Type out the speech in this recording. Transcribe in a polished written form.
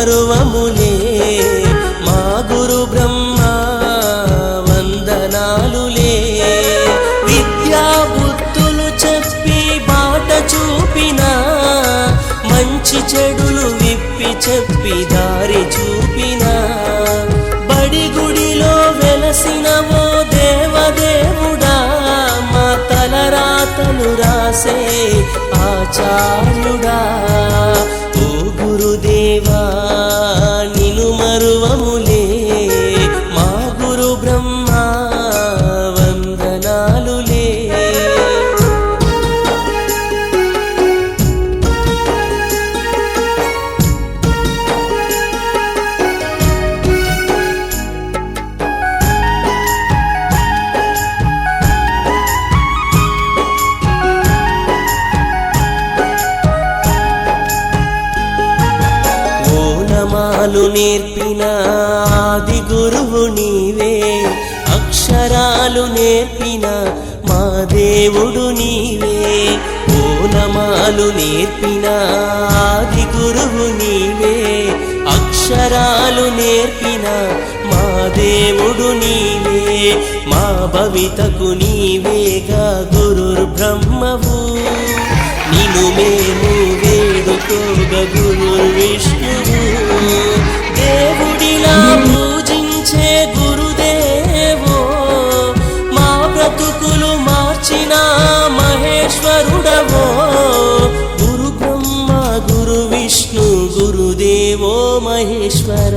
మరువములే మా గురు బ్రహ్మ వందనాలులే విద్యా బుద్ధులు చెప్పి బాట చూపిన మంచి చెడులు విప్పి చెప్పి దారి చూపిన బడి గుడిలో వెలసిన ఓ దేవదేవుడా మా తలరాతలు రాసే ఆచార్యుడా ఓ గురుదేవా నిను మరువములే మా గురు బ్రహ్మ వందనాలులే ఓనమాలు నేర్పిన ఆది గురువు నీవే అక్షరాలు నేర్పిన మా దేవుడు నీవే ఓనమాలు నేర్పిన ఆది గురువు నీవే అక్షరాలు నేర్పిన మా దేవుడు నీవే మా భవితకు నీవేగా గురు బ్రహ్మవు నిను మేము వేడుకోగ గురు విష్ణువు దేవుడిలా పూజించే గురుదేవో మా బ్రతుకులు మార్చిన మహేశ్వరుడవో గురు బ్రహ్మ గురు విష్ణు గురుదేవో మహేశ్వర।